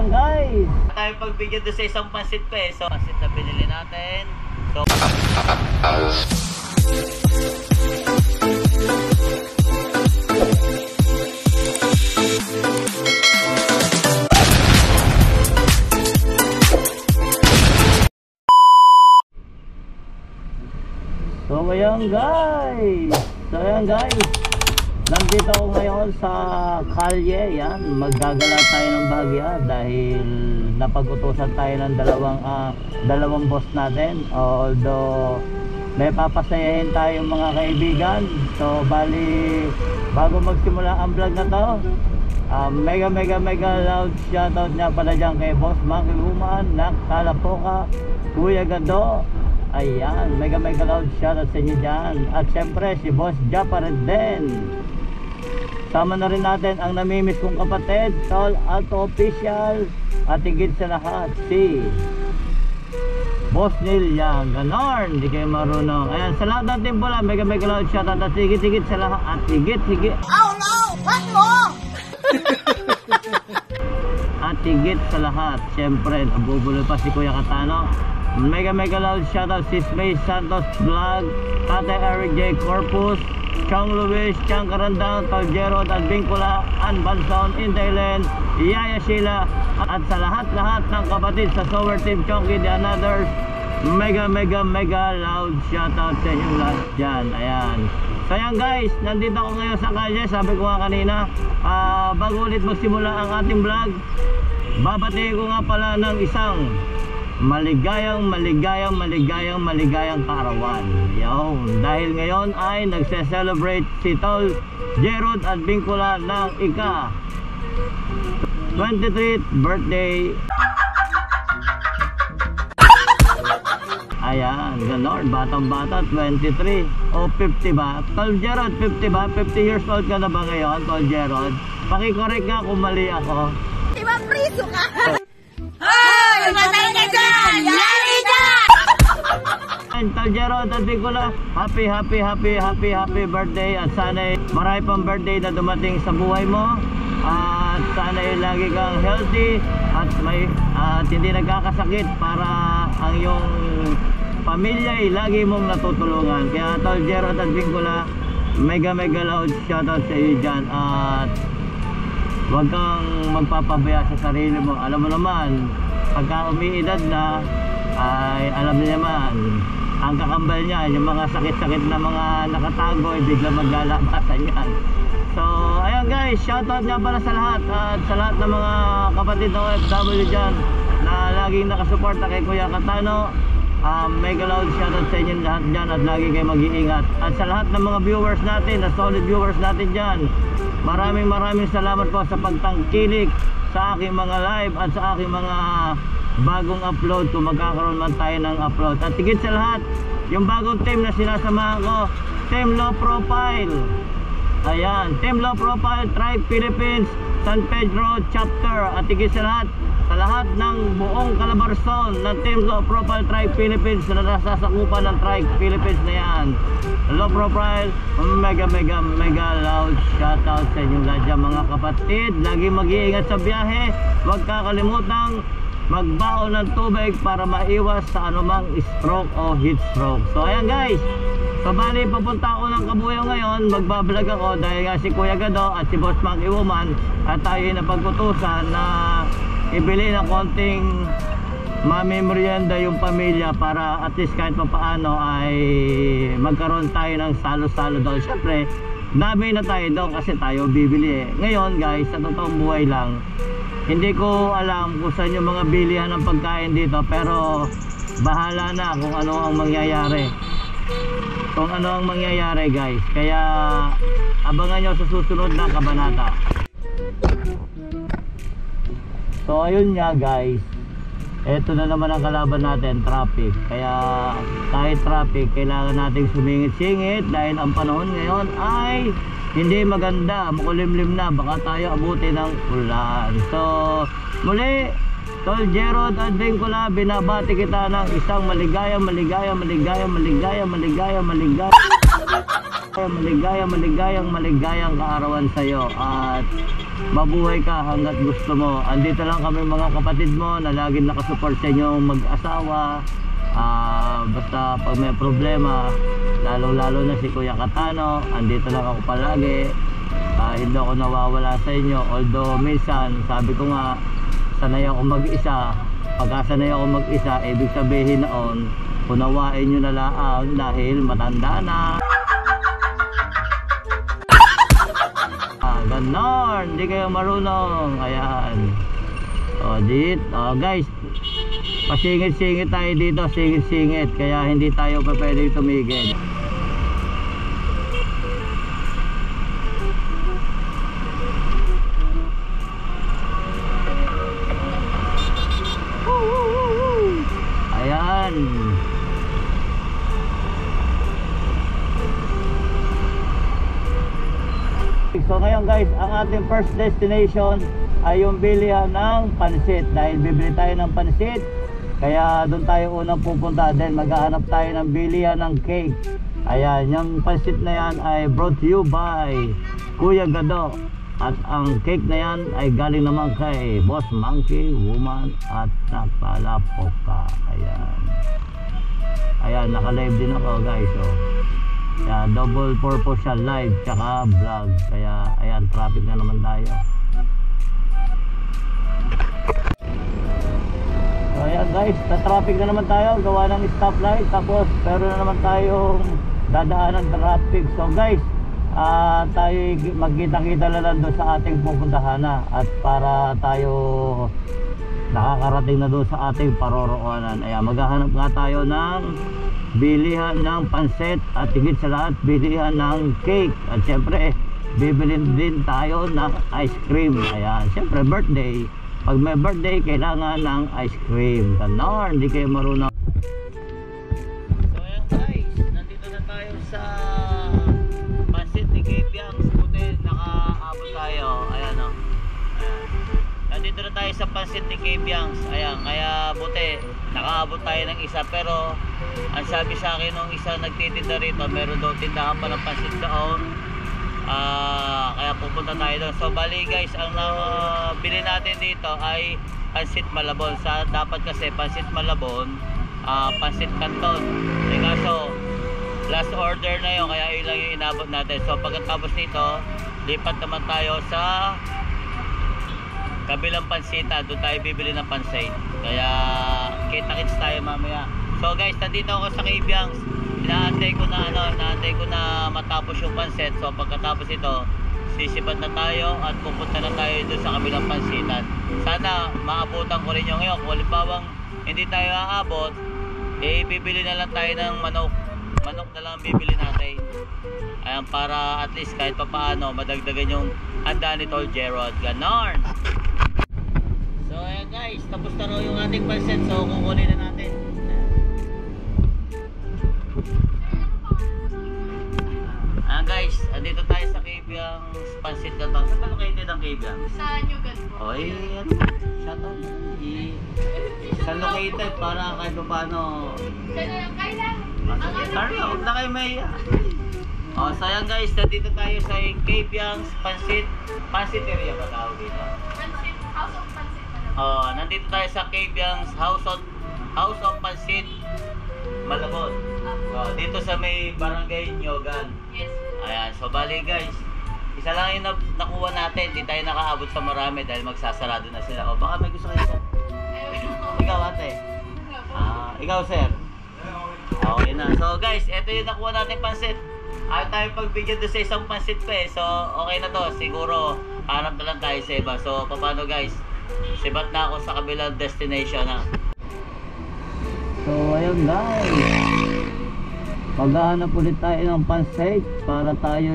ayan guys, Tayo pagbigyan doon sa isang pansit peso. Pansit na binili natin. So ayan guys, nandito ako ngayon sa kalye. Yan, maggagala tayo ng Bagya dahil napag-utusan tayo ng dalawang boss natin. Although may papasayahin tayong mga kaibigan. So bali, bago magsimula ang vlog na to, mega loud shoutout nga pala dyan kay Boss Monkey Woman, Nak Talapoka, Kuya Gado. Ayan, mega loud shoutout sa inyo dyan. At syempre si Boss Japared din. Sama na rin natin ang namimiss kong kapatid, Tol Alto Official. At higit sa lahat si Boss Neil Yang. Ganon, hindi kayo marunong. Ayan, sa lahat ng team pala, mega loud shoutout. At higit sa lahat, at higit oh no, what wrong? At higit sa lahat, syempre nabubulo pa si Kuya Katano. Mega loud shoutout si Space Santos Vlog, Tate Eric J. Corpus, Chong Luis, Chang Karandang, Taljero, at Vincula, Ann Balson, Indailen, Yaya Sheila, at sa lahat ng kapatid sa Sower Team Chonky the Anothers. Mega loud shoutout sa inyong lahat dyan. Ayan. So ayan guys, nandito ako ngayon sa kalye. Sabi ko nga kanina, bago ulit magsimula ang ating vlog, babatiin ko nga pala ng isang maligayang kaarawan. Yun, dahil ngayon ay nagse-celebrate si Tol Jerod at Vincula ng ika 23th birthday. Ayan, ganon, batang-bata, 23 o 50 ba? Tol Jerod, 50 ba? 50 years old ka na ba ngayon, Tol Jerod? Pakicorrect nga kung mali ako. Diba priso ka? Hoy! Matay ka dyan! Yari dyan! Tol Jerod at Vincula, happy birthday. At sana marami pang birthday na dumating sa buhay mo. At sana lagi kang healthy at hindi nagkakasakit para ang iyong pamilya ay lagi mong natutulungan. Kaya Tol Jerod at Vincula, mega loud shoutout sa iyo dyan. At huwag kang magpapabaya sa sarili mo. Alam mo naman, pagka umiidad na, ay alam niya naman, ang kakambal niya, yung mga sakit-sakit na mga nakatago, ay bigla maglalabasan yan. So, ayan guys, shoutout nga pala sa lahat. At sa lahat ng mga kapatid ng OFW dyan na laging nakasuporta kay Kuya Katano, mega loud shoutout sa inyo lahat dyan at lagi kayo mag-iingat. At sa lahat ng mga viewers natin, na solid viewers natin dyan, maraming salamat po sa pagtangkilik sa aking mga live at sa aking mga bagong upload kung magkakaroon man tayo ng upload. At higit sa lahat, yung bagong team na sinasamahan ko, Team Low Profile. Ayan, Team Low Profile, Tribe Philippines, San Pedro Chapter. At higit sa lahat ng buong Calabarzon ng Team Low Profile Tribe Philippines na nasasakupan ng Tribe Philippines na yan. Low Profile, mega loud shoutout sa inyong lahat dyan mga kapatid. Lagi mag-iingat sa biyahe. Huwag kakalimutang magbaon ng tubig para maiwas sa anumang stroke o heat stroke. So ayan guys, kabali papunta ako ng Kabuyaw ngayon. Magbablog ako dahil nga si Kuya Gado at si Boss Monkey Woman at tayo napag-utusan na ibili ng konting mamemorienda yung pamilya para at least kahit papaano ay magkaroon tayo ng salo-salo doon. Siyempre, dami na tayo doon kasi tayo bibili Ngayon guys, sa totoong buhay lang, hindi ko alam kung saan yung mga bilihan ng pagkain dito, pero bahala na kung ano ang mangyayari. Guys. Kaya abangan nyo sa susunod na kabanata. So ayun nga guys, eto na naman ang kalaban natin, traffic. Kaya kahit traffic, kailangan nating sumingit-singit dahil ang panahon ngayon ay hindi maganda, makulimlim na, baka tayo abutin ng ulan. So muli, Tol Jerod at Vincula, binabati kita ng isang maligayang Maligayang kaarawan sa'yo at mabuhay ka hanggat gusto mo. Andito lang kami mga kapatid mo na laging nakasupport sa inyo mag-asawa. Basta pag may problema, lalo na si Kuya Katano, andito lang ako palagi. Hindi ako nawawala sa inyo. Although minsan, sabi ko nga, sanay ako mag-isa. Pagka sanay ako mag-isa, ibig sabihin noon, unawain nyo na lang dahil matanda na. Ganon, hindi kayo marunong. Ayan. Guys, pasingit-singit tayo dito, singit-singit, kaya hindi tayo pa pwedeng tumigil. Ayan. So ngayon guys, ang ating first destination ay yung bilihan ng pansit. Dahil bibili tayo ng pansit, kaya doon tayo unang pupunta. Then maghahanap tayo ng bilihan ng cake. Ayan, yung pansit na yan ay brought to you by Kuya Gado. At ang cake na yan ay galing naman kay Boss Monkey Woman at Napalapoka. Ayan. Ayan, naka-live din ako guys. Kaya double purpose siya, live tsaka vlog. Kaya ayan, traffic na naman tayo. So ayan guys, sa traffic na naman tayo, gawa ng stoplight. Tapos pero na naman tayong dadaan ng traffic. So guys, tayo magkita-kita na lang doon sa ating pupuntahan na. At para tayo nakakarating na doon sa ating paroroonan. Ayan, maghahanap nga tayo ng bilihan ng pansit at higit sa lahat bilihan ng cake. At syempre bibilin din tayo ng ice cream. Ayan, syempre birthday, pag may birthday kailangan ng ice cream. Ganon, hindi kayo marunong. So ayan guys, nandito na tayo sa pansit ni Kepiang. Buti nakaabot tayo. Ayan o, ayan. Nandito na tayo sa pansit ni Kepiang. Ayan, kaya buti nakaabot tayo ng isa. Pero ang sabi sa akin nung isa nagtitinda rito, meron daw tindahan pa ng pansit doon. Kaya pupunta tayo doon. So bali guys, ang bili natin dito ay pansit Malabon. Dapat kasi pansit Malabon, pansit Canton. Kaso last order na yun, kaya yun lang yung inabot natin. So pagkatapos nito, lipat naman tayo sa kabilang pansita. Doon tayo bibili ng pansit. Kaya kita-kits tayo mamaya. So guys, nandito ako sa Kepiang. Inaantay ko na matapos yung pansit. So pagkatapos ito, sisipat na tayo at pupunta na tayo doon sa kabilang pansitan. Sana maabutan ko rin yung ngayon. Kung halimbawang hindi tayo aabot, bibili na lang tayo ng manok. Manok na lang bibili natin. Ayan, para at least kahit papaano madagdagan yung handa ni Tol Gerald. Ganon. So ayan guys, tapos na raw yung ating pansit. So kukunin na natin. Guys, andito tayo sa Kepiang pansit na to. Saan ba located ang Kepiang? Sa Nyugan po. Oy, ano? Shout out. Saan located para kahit pa paano. Kailan? Tara, huwag na kayo maya. So ayan guys, nandito tayo sa Kepiang pansit area ba tawag dito? Pansit, House of Pansit. Nandito tayo sa Kepiang House of Pansit Malabon. Dito sa may barangay Nyugan. Yes. Ayan, so bali guys, isa lang yung nakuha natin. Hindi tayo nakaabot sa marami dahil magsasarado na sila. O baka may gusto kayo sir? Ikaw ate? Ikaw sir? Okay na. So guys, ito yung nakuha natin pansit. Ayaw tayo pagbigyan doon sa isang pansit pa So okay na to. Siguro hanap na lang tayo sa iba. So paano guys? Sibat na ako sa kabilang destination na. So ayun guys, maghahanap ulit tayo ng pansit para tayo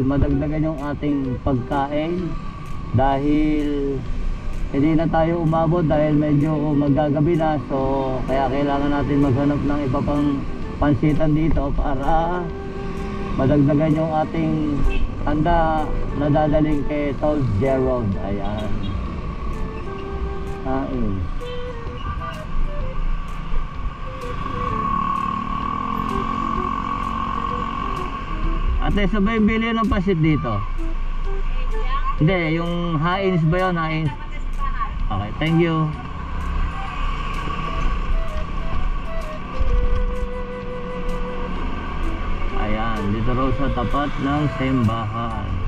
madagdagan yung ating pagkain. Dahil hindi na tayo umabot dahil medyo magagabi na. So kaya kailangan natin maghanap ng iba pang pansitan dito para madagdagan yung ating handa na dadaling kay Tol Gerald. Ayan. Ate, sabay bili ng pasit dito. Hindi, yung Heinz ba yun? Heinz. Okay, thank you. Ayan, dito raw sa tapat ng simbahan.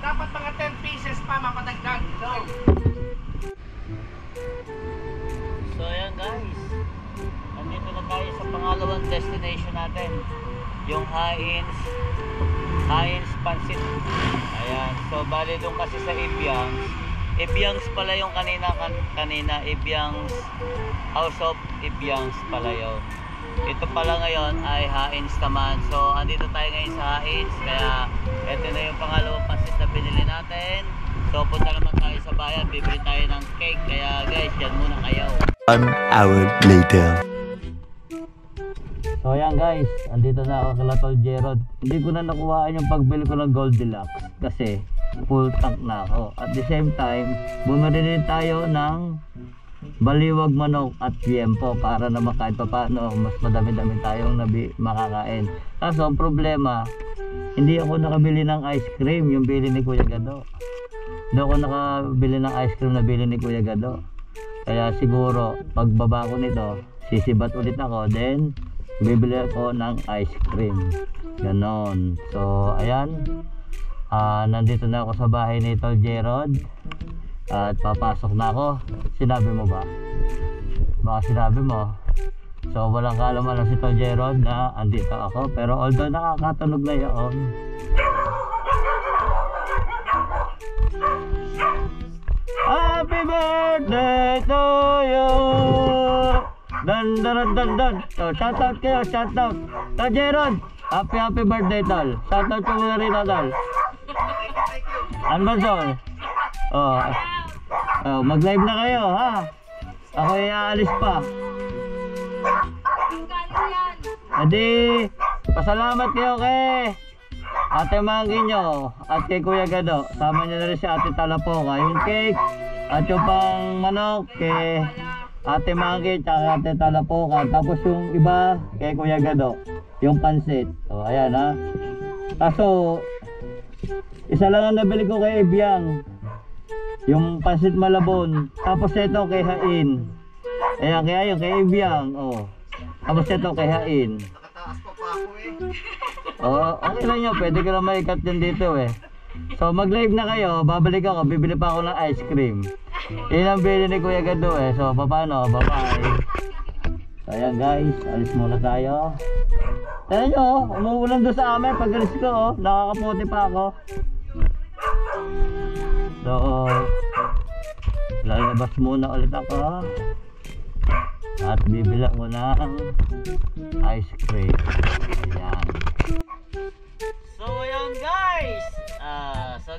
Dapat mga 10 pieces pa mapadagdag. No. So ayan guys, nandito na tayo sa pangalawang destination natin, yung Heinz Pansit. Ayan, so bali doon kasi sa Ibiang's pala yung kanina Ibiang's House of Ibiang's pala yun. Ito pala ngayon ay Heinz naman. So andito tayo ngayon sa Heinz, kaya ito na yung pangalawang pansit na binili natin. So punta naman tayo sa bayan, bibili tayo ng cake, kaya guys, dyan muna kayo. 1 hour later. So ayan guys, andito na ako kala Tol Gerald. Hindi ko na nakuhaan yung pagbili ko ng Goldilocks kasi full tank na ako. At the same time, bumili din tayo ng baliwag manok at tiempo para naman kahit pa paano mas madami-dami tayong makakain. Kaso ang problema, hindi ako nakabili ng ice cream yung bili ni Kuya Gado. Hindi ako nakabili ng ice cream na bili ni Kuya Gado. Kaya siguro pagbaba ko nito, sisibat ulit ako, then bibili ako ng ice cream. Ganon. So ayan, nandito na ako sa bahay ni Tol Gerald at papasok na ako. Sinabi mo ba? Baka sinabi mo. So walang kaalaman si Tol Gerald na andito ako, pero although nakakatunog na yun. Happy birthday to you. Dan dan dan dan. So shout out kayo, shout out. Tol Gerald, happy birthday Tol. Shout out ko muna rin Tol. Ano ba Tol? Mag-live na kayo ha. Ako ay aalis pa. Adi, pasalamat kayo kay Ate Manggi nyo at kay Kuya Gado. Sama nyo na rin si Ate Talapoka. Yung cake at yung pang manok kay Ate Manggi at Ate Talapoka. Tapos yung iba kay Kuya Gado, yung pansit. So ayan ha. Kaso isa lang ang nabili ko kay Ibiang, yung pansit Malabon. Tapos ito kay Hain. Ayan, kaya yung kay Ibiang. Tapos ito kay Hain. Nakataas pa ako eh. Okay lang yun, pwede ko na maikat yan dito eh. So mag live na kayo, babalik ako, bibili pa ako ng ice cream. Yun ang bili ni Kuya Gado eh. So paano, bye bye. So ayan guys, alis muna tayo. Tignan nyo, umuulan doon sa amin. Pag alis ko, nakakaputi pa ako. So lalabas muna ulit ako at bibila ko ng ice cream. Ayan. So ayun guys,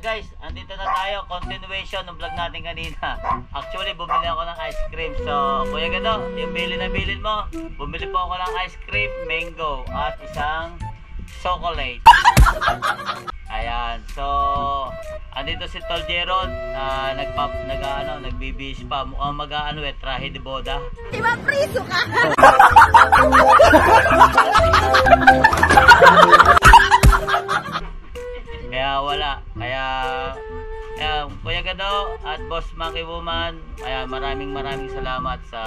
guys, andito na tayo, continuation ng vlog natin kanina. Actually bumili ako ng ice cream. So Kuya Gado, yung bilin mo, bumili po ako ng ice cream, mango at isang chocolate. Ayan, so andito si Tol Gerald, nagbibis pa, mukhang trahe de boda. Di ba priso ka? Kaya wala. Kaya Kuya Gado at Boss Monkey Woman, kaya maraming salamat sa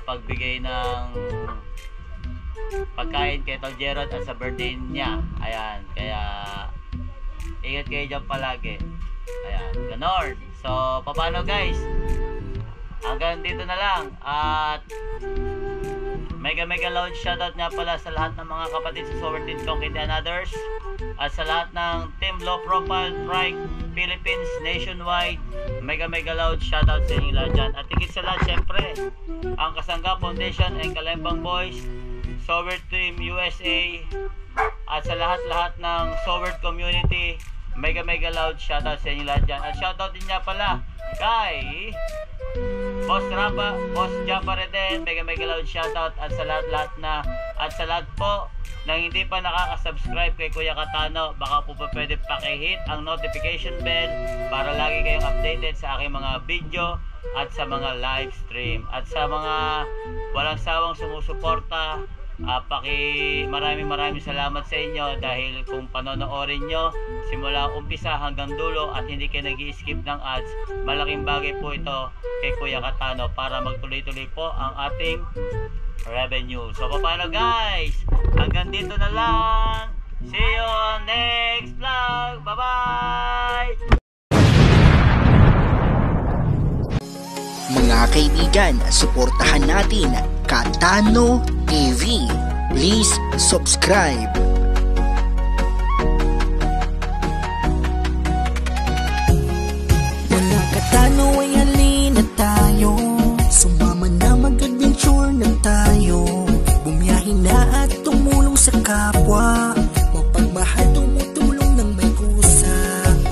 pagbigay ng pagkain kay Tol Gerald at sa birthday niya. Ayan, kaya ingat kayo dyan palagi. Ayan, ganon. So paano guys, hanggang dito na lang. At mega loud shoutout nga pala sa lahat ng mga kapatid sa Sober Team Tongkit and others, at sa lahat ng Team Low Profile Trike Philippines nationwide. Mega loud shoutout sa inyo lahat dyan. At higit sa lahat, syempre ang Kasangga Foundation and Kalembang Boys Sowert Team USA, at sa lahat-lahat ng Sowert community, mega loud shoutout sa inyo lahat dyan. At shoutout din niya pala kay Boss Rapa, Boss Japa Reden, mega loud shoutout. At sa lahat po na hindi pa nakaka-subscribe kay Kuya Katano, baka po pa pwede pakihit ang notification bell para lagi kayong updated sa aking mga video at sa mga live stream. At sa mga walang sawang sumusuporta, maraming salamat sa inyo, dahil kung panonoorin nyo simula umpisa hanggang dulo at hindi kayo nag-i-skip ng ads, malaking bagay po ito kay Kuya Katano para magtuloy-tuloy po ang ating revenue. So paano guys, hanggang dito na lang. See you on next vlog. Bye bye. Mga kaibigan, suportahan natin Katano TV. Please subscribe. Mga Katano ay halina tayo, sumama na mag-adventure na tayo. Bumiyahin na at tumulong sa kapwa, mapagmahal tumutulong ng may kusa.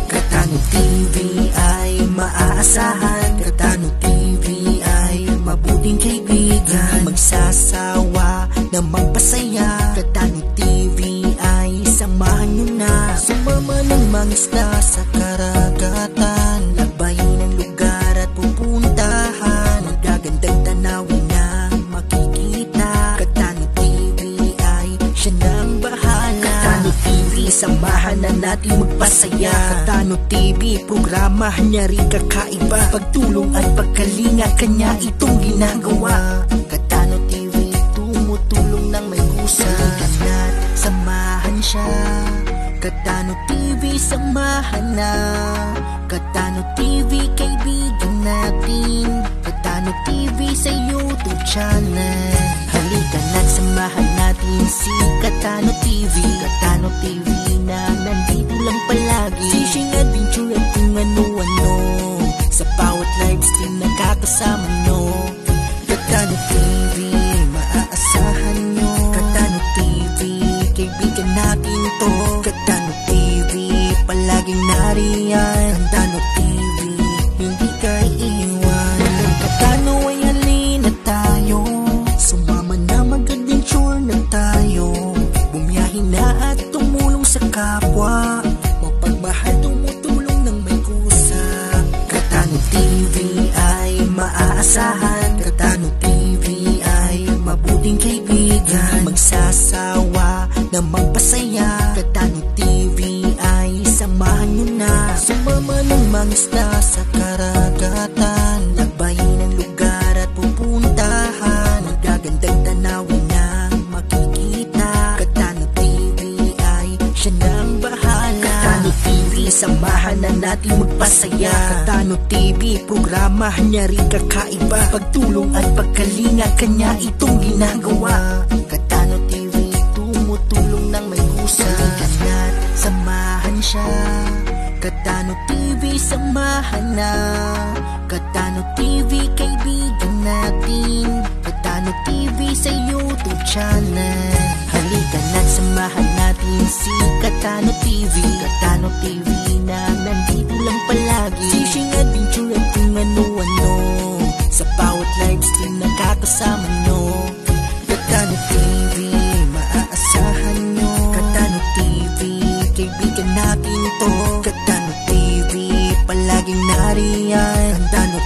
Katano TV ay maaasahan, Katano TV ay mabuting kaibigan, magsasawa na magpasaya. Katano TV ay samahan nyo na, sumama ng mga isla sa karagatan, labayin ang lugar at pupuntahan, magagandang tanawin na makikita. Katano TV ay siya nang bahala. Katano TV, samahan na natin magpasaya. Katano TV, programa niya rin kakaiba, pagtulong at pagkalinga kanya itong ginagawa. Katano TV, tumutulong ng may kusa, at samahan siya. Katano TV, samahan na. Katano TV, kaibigan natin. Katano TV sa YouTube channel. Halika na't samahan natin si Katano TV. Katano TV na nandito lang palagi, fishing adventure at kung ano-ano, sa bawat live stream nakakasama nyo. Katano TV, maaasahan nyo. Katano TV, kaibigan natin to. Katano TV, palaging nariyan. Katano TV, hindi ka iiwan. Katano ay halina tayo, sumama na mag-adventure na tayo. Bumiyahin na at tumulong sa kapwa, mapagmahal tumutulong ng may kusa. Katano TV ay maaasahan, Katano TV ay mabuting kaibigan, magsasawa na magpasaya. Katano TV ay samahan nyo na, sumama ng mga isla sa karagatan, labayin ang lugar at pupuntahan, magagandang tanawin na makikita. Katano TV ay siya nang bahala. Katano TV, samahan na natin magpasaya. Katano TV, programa niya rin kakaiba, pagtulong at pagkalinga kanya itong ginagawa. Katano TV, tumutulong ng may kusa, at samahan siya. Katano TV, samahan na. Katano TV, kaibigan natin. Katano TV sa YouTube channel. Halika na't samahan natin si Katano TV. Katano TV na nandito lang palagi, fishing adventure at kung ano-ano, sa bawat live stream nakakasama nyo. Katano TV, maaasahan nyo. Katano TV, kaibigan natin to. Katano TV, palaging nariyan. Katano